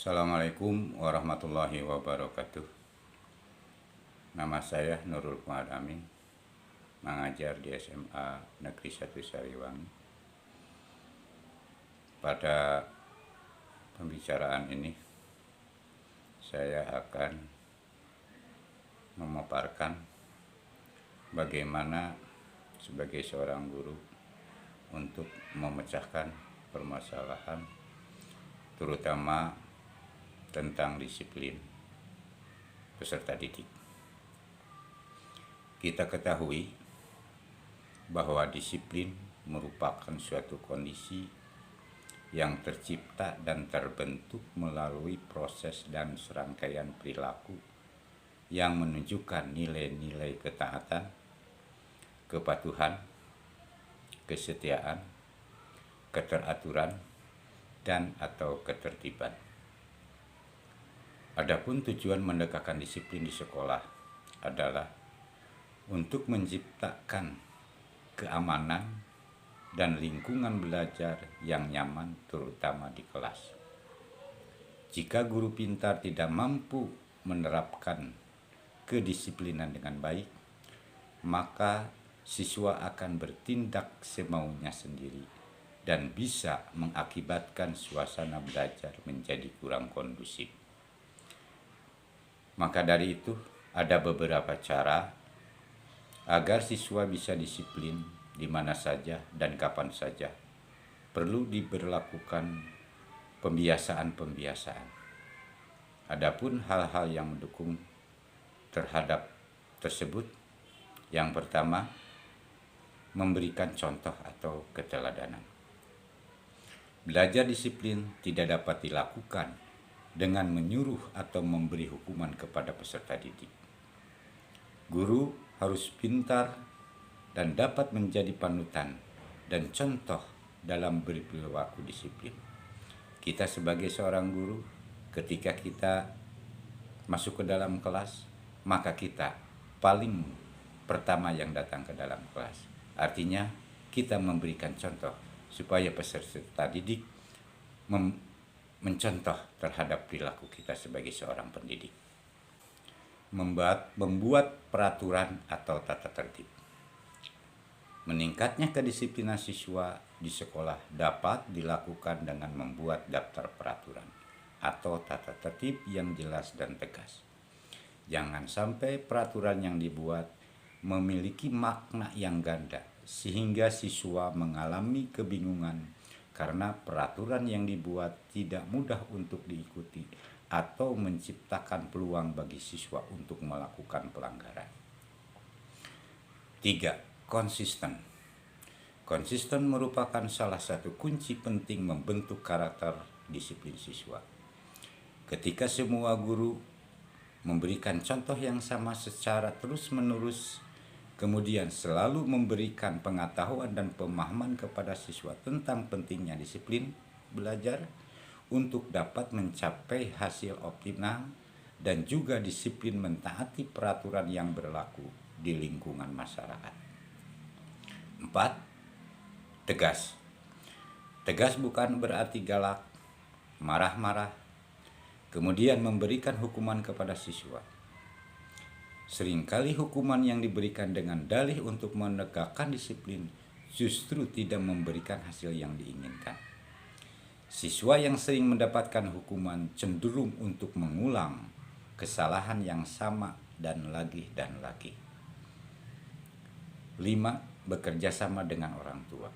Assalamualaikum warahmatullahi wabarakatuh. Nama saya Nurul Muhammad, mengajar di SMA Negeri 1 Sariwangi. Pada pembicaraan ini, saya akan memaparkan bagaimana sebagai seorang guru untuk memecahkan permasalahan, terutama tentang disiplin peserta didik. Kita ketahui bahwa disiplin merupakan suatu kondisi yang tercipta dan terbentuk melalui proses dan serangkaian perilaku yang menunjukkan nilai-nilai ketaatan, kepatuhan, kesetiaan, keteraturan, dan atau ketertiban. Adapun tujuan menegakkan disiplin di sekolah adalah untuk menciptakan keamanan dan lingkungan belajar yang nyaman, terutama di kelas. Jika guru pintar tidak mampu menerapkan kedisiplinan dengan baik, maka siswa akan bertindak semaunya sendiri dan bisa mengakibatkan suasana belajar menjadi kurang kondusif. Maka dari itu, ada beberapa cara agar siswa bisa disiplin di mana saja dan kapan saja. Perlu diberlakukan pembiasaan-pembiasaan. Adapun hal-hal yang mendukung terhadap tersebut, yang pertama, memberikan contoh atau keteladanan. Belajar disiplin tidak dapat dilakukan dengan menyuruh atau memberi hukuman kepada peserta didik. Guru harus pintar dan dapat menjadi panutan dan contoh dalam berperilaku disiplin. Kita sebagai seorang guru, ketika kita masuk ke dalam kelas, maka kita paling pertama yang datang ke dalam kelas. Artinya kita memberikan contoh supaya peserta didik mencontoh terhadap perilaku kita sebagai seorang pendidik. Membuat peraturan atau tata tertib. Meningkatnya kedisiplinan siswa di sekolah dapat dilakukan dengan membuat daftar peraturan atau tata tertib yang jelas dan tegas. Jangan sampai peraturan yang dibuat memiliki makna yang ganda sehingga siswa mengalami kebingungan karena peraturan yang dibuat tidak mudah untuk diikuti atau menciptakan peluang bagi siswa untuk melakukan pelanggaran. 3. Konsisten. Konsisten merupakan salah satu kunci penting membentuk karakter disiplin siswa. Ketika semua guru memberikan contoh yang sama secara terus-menerus, kemudian selalu memberikan pengetahuan dan pemahaman kepada siswa tentang pentingnya disiplin belajar untuk dapat mencapai hasil optimal dan juga disiplin mentaati peraturan yang berlaku di lingkungan masyarakat. 4. Tegas. Tegas bukan berarti galak, marah-marah, kemudian memberikan hukuman kepada siswa. Seringkali hukuman yang diberikan dengan dalih untuk menegakkan disiplin justru tidak memberikan hasil yang diinginkan. Siswa yang sering mendapatkan hukuman cenderung untuk mengulang kesalahan yang sama dan lagi. 5. Bekerja sama dengan orang tua.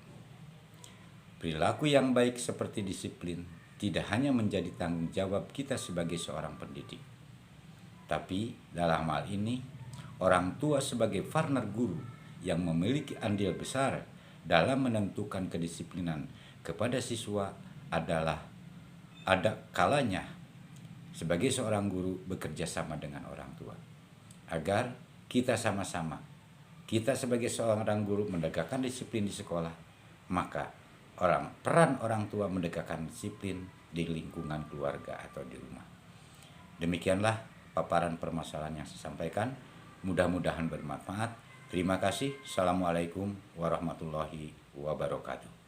Perilaku yang baik seperti disiplin tidak hanya menjadi tanggung jawab kita sebagai seorang pendidik, tapi dalam hal ini, orang tua sebagai partner guru yang memiliki andil besar dalam menentukan kedisiplinan kepada siswa adalah ada kalanya sebagai seorang guru bekerja sama dengan orang tua. Agar kita sama-sama, kita sebagai seorang guru menegakkan disiplin di sekolah, maka peran orang tua menegakkan disiplin di lingkungan keluarga atau di rumah. Demikianlah paparan permasalahan yang saya sampaikan. Mudah-mudahan bermanfaat. Terima kasih. Assalamualaikum warahmatullahi wabarakatuh.